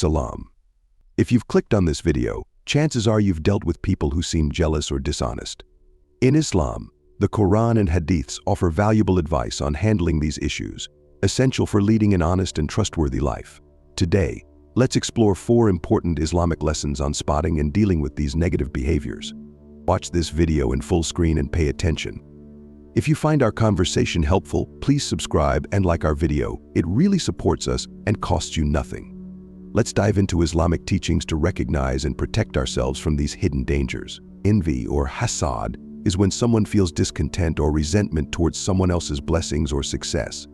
Salam. If you've clicked on this video, chances are you've dealt with people who seem jealous or dishonest. In Islam, the Quran and Hadiths offer valuable advice on handling these issues, essential for leading an honest and trustworthy life. Today, let's explore 4 important Islamic lessons on spotting and dealing with these negative behaviors. Watch this video in full screen and pay attention. If you find our conversation helpful, please subscribe and like our video. It really supports us and costs you nothing. Let's dive into Islamic teachings to recognize and protect ourselves from these hidden dangers. Envy, or hasad, is when someone feels discontent or resentment towards someone else's blessings or success.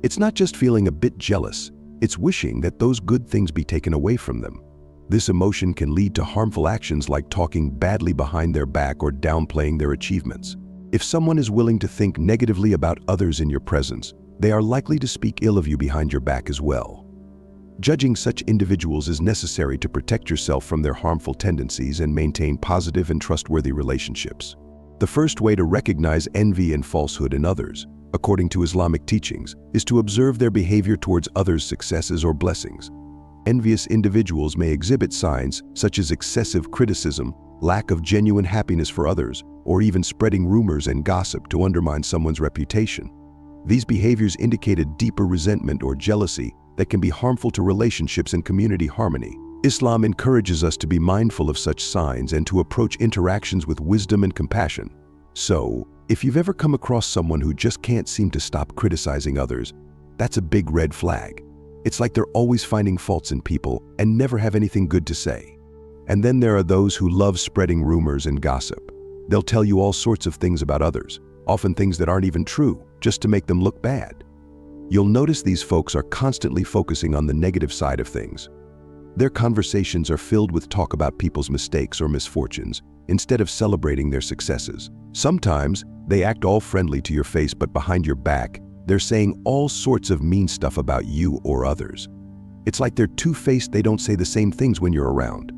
It's not just feeling a bit jealous, it's wishing that those good things be taken away from them. This emotion can lead to harmful actions like talking badly behind their back or downplaying their achievements. If someone is willing to think negatively about others in your presence, they are likely to speak ill of you behind your back as well. Judging such individuals is necessary to protect yourself from their harmful tendencies and maintain positive and trustworthy relationships. The first way to recognize envy and falsehood in others, according to Islamic teachings, is to observe their behavior towards others' successes or blessings. Envious individuals may exhibit signs such as excessive criticism, lack of genuine happiness for others, or even spreading rumors and gossip to undermine someone's reputation. These behaviors indicate a deeper resentment or jealousy that can be harmful to relationships and community harmony. Islam encourages us to be mindful of such signs and to approach interactions with wisdom and compassion. So, if you've ever come across someone who just can't seem to stop criticizing others, that's a big red flag. It's like they're always finding faults in people and never have anything good to say. And then there are those who love spreading rumors and gossip. They'll tell you all sorts of things about others, often things that aren't even true, just to make them look bad. You'll notice these folks are constantly focusing on the negative side of things. Their conversations are filled with talk about people's mistakes or misfortunes, instead of celebrating their successes. Sometimes, they act all friendly to your face, but behind your back, they're saying all sorts of mean stuff about you or others. It's like they're two-faced. They don't say the same things when you're around.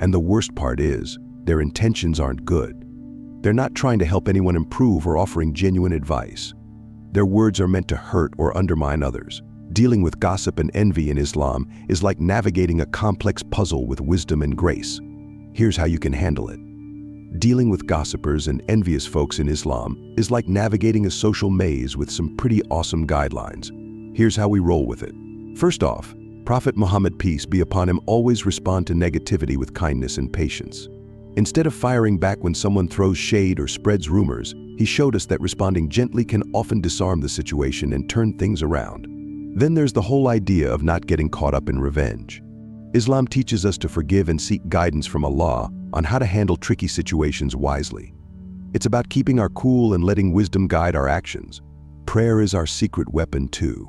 And the worst part is, their intentions aren't good. They're not trying to help anyone improve or offering genuine advice. Their words are meant to hurt or undermine others. Dealing with gossip and envy in Islam is like navigating a complex puzzle with wisdom and grace. Here's how you can handle it. Dealing with gossipers and envious folks in Islam is like navigating a social maze with some pretty awesome guidelines. Here's how we roll with it. First off, Prophet Muhammad, peace be upon him, always respond to negativity with kindness and patience. Instead of firing back when someone throws shade or spreads rumors, he showed us that responding gently can often disarm the situation and turn things around. Then there's the whole idea of not getting caught up in revenge. Islam teaches us to forgive and seek guidance from Allah on how to handle tricky situations wisely. It's about keeping our cool and letting wisdom guide our actions. Prayer is our secret weapon too.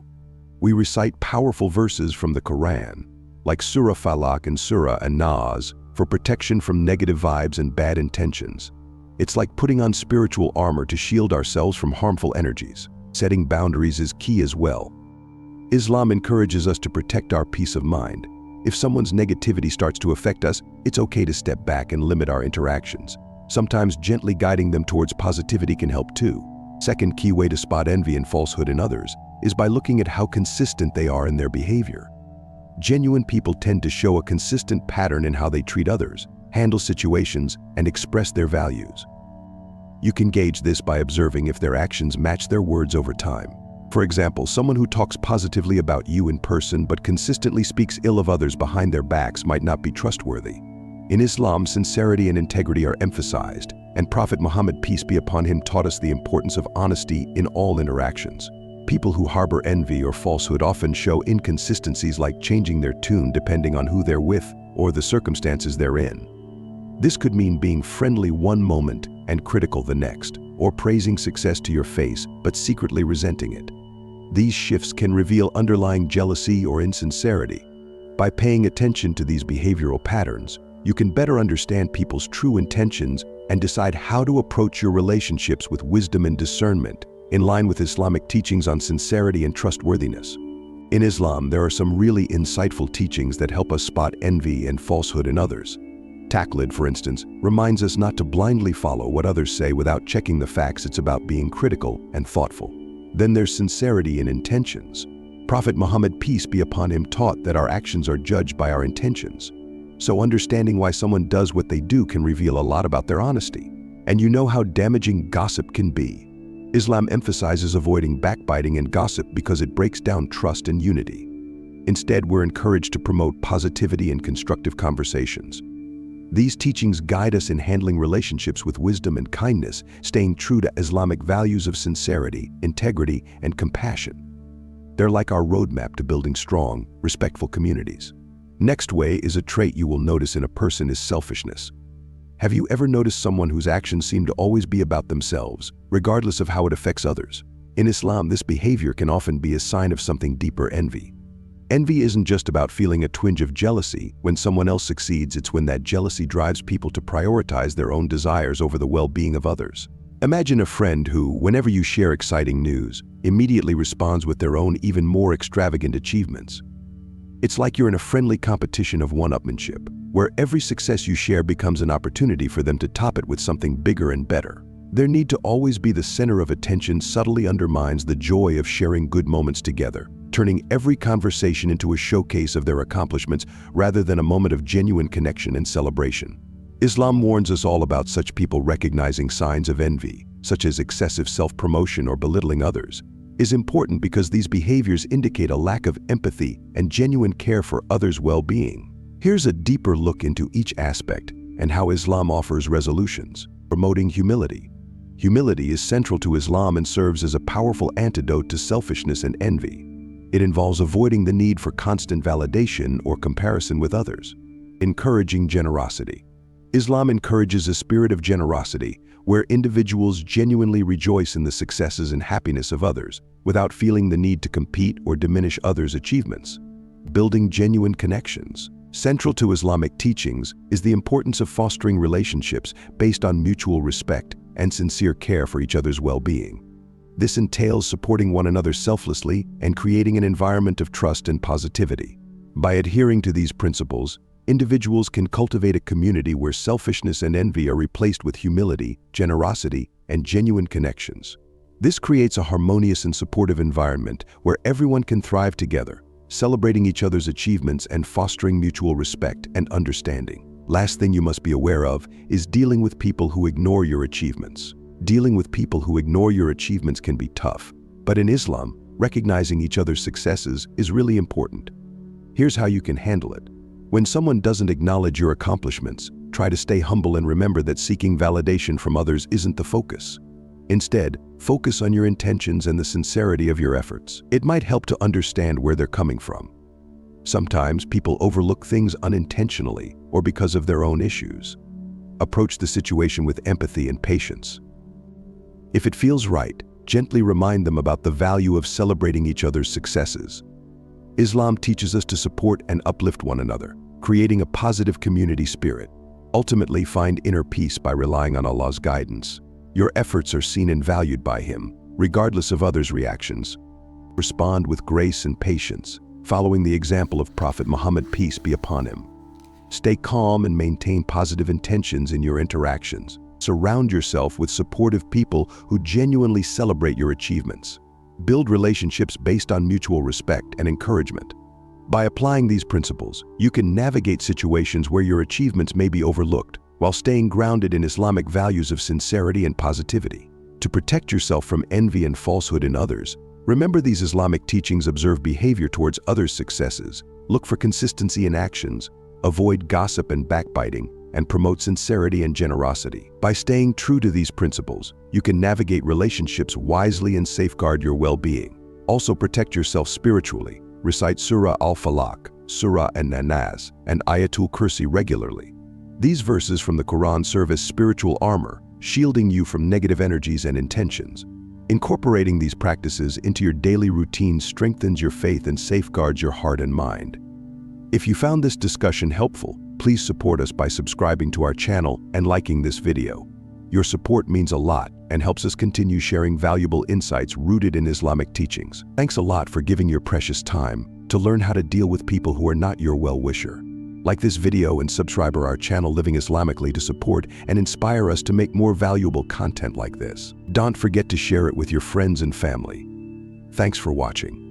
We recite powerful verses from the Quran, like Surah Falaq and Surah An-Nas, for protection from negative vibes and bad intentions. It's like putting on spiritual armor to shield ourselves from harmful energies. Setting boundaries is key as well. Islam encourages us to protect our peace of mind. If someone's negativity starts to affect us, it's okay to step back and limit our interactions. Sometimes gently guiding them towards positivity can help too. Second key way to spot envy and falsehood in others is by looking at how consistent they are in their behavior. Genuine people tend to show a consistent pattern in how they treat others, handle situations, and express their values. You can gauge this by observing if their actions match their words over time. For example, someone who talks positively about you in person but consistently speaks ill of others behind their backs might not be trustworthy. In Islam, sincerity and integrity are emphasized, and Prophet Muhammad, peace be upon him, taught us the importance of honesty in all interactions. People who harbor envy or falsehood often show inconsistencies, like changing their tune depending on who they're with or the circumstances they're in. This could mean being friendly one moment and critical the next, or praising success to your face but secretly resenting it. These shifts can reveal underlying jealousy or insincerity. By paying attention to these behavioral patterns, you can better understand people's true intentions and decide how to approach your relationships with wisdom and discernment, in line with Islamic teachings on sincerity and trustworthiness. In Islam, there are some really insightful teachings that help us spot envy and falsehood in others. Taqlid, for instance, reminds us not to blindly follow what others say without checking the facts. It's about being critical and thoughtful. Then there's sincerity in intentions. Prophet Muhammad, peace be upon him, taught that our actions are judged by our intentions. So understanding why someone does what they do can reveal a lot about their honesty. And you know how damaging gossip can be. Islam emphasizes avoiding backbiting and gossip because it breaks down trust and unity. Instead, we're encouraged to promote positivity and constructive conversations. These teachings guide us in handling relationships with wisdom and kindness, staying true to Islamic values of sincerity, integrity, and compassion. They're like our roadmap to building strong, respectful communities. Next way is a trait you will notice in a person is selfishness. Have you ever noticed someone whose actions seem to always be about themselves, regardless of how it affects others? In Islam, this behavior can often be a sign of something deeper: envy. Envy isn't just about feeling a twinge of jealousy when someone else succeeds, it's when that jealousy drives people to prioritize their own desires over the well-being of others. Imagine a friend who, whenever you share exciting news, immediately responds with their own even more extravagant achievements. It's like you're in a friendly competition of one-upmanship, where every success you share becomes an opportunity for them to top it with something bigger and better. Their need to always be the center of attention subtly undermines the joy of sharing good moments together, turning every conversation into a showcase of their accomplishments rather than a moment of genuine connection and celebration. Islam warns us all about such people. Recognizing signs of envy, such as excessive self-promotion or belittling others, is important because these behaviors indicate a lack of empathy and genuine care for others' well-being. Here's a deeper look into each aspect and how Islam offers resolutions. Promoting humility. Humility is central to Islam and serves as a powerful antidote to selfishness and envy. It involves avoiding the need for constant validation or comparison with others. Encouraging generosity. Islam encourages a spirit of generosity where individuals genuinely rejoice in the successes and happiness of others without feeling the need to compete or diminish others' achievements. Building genuine connections. Central to Islamic teachings is the importance of fostering relationships based on mutual respect and sincere care for each other's well-being. This entails supporting one another selflessly and creating an environment of trust and positivity. By adhering to these principles, individuals can cultivate a community where selfishness and envy are replaced with humility, generosity, and genuine connections. This creates a harmonious and supportive environment where everyone can thrive together, celebrating each other's achievements and fostering mutual respect and understanding. Last thing you must be aware of is dealing with people who ignore your achievements. Dealing with people who ignore your achievements can be tough, but in Islam, recognizing each other's successes is really important. Here's how you can handle it. When someone doesn't acknowledge your accomplishments, try to stay humble and remember that seeking validation from others isn't the focus. Instead, focus on your intentions and the sincerity of your efforts. It might help to understand where they're coming from. Sometimes people overlook things unintentionally or because of their own issues. Approach the situation with empathy and patience. If it feels right, gently remind them about the value of celebrating each other's successes. Islam teaches us to support and uplift one another, creating a positive community spirit. Ultimately, find inner peace by relying on Allah's guidance. Your efforts are seen and valued by Him, regardless of others' reactions. Respond with grace and patience, following the example of Prophet Muhammad, peace be upon him. Stay calm and maintain positive intentions in your interactions. Surround yourself with supportive people who genuinely celebrate your achievements. Build relationships based on mutual respect and encouragement. By applying these principles, you can navigate situations where your achievements may be overlooked, while staying grounded in Islamic values of sincerity and positivity. To protect yourself from envy and falsehood in others, remember these Islamic teachings: observe behavior towards others' successes, look for consistency in actions, avoid gossip and backbiting, and promote sincerity and generosity. By staying true to these principles, you can navigate relationships wisely and safeguard your well-being. Also, protect yourself spiritually. Recite Surah Al-Falaq, Surah An-Nas, and Ayatul Kursi regularly. These verses from the Quran serve as spiritual armor, shielding you from negative energies and intentions. Incorporating these practices into your daily routine strengthens your faith and safeguards your heart and mind. If you found this discussion helpful, please support us by subscribing to our channel and liking this video. Your support means a lot and helps us continue sharing valuable insights rooted in Islamic teachings. Thanks a lot for giving your precious time to learn how to deal with people who are not your well-wisher. Like this video and subscribe to our channel Living Islamically to support and inspire us to make more valuable content like this. Don't forget to share it with your friends and family. Thanks for watching.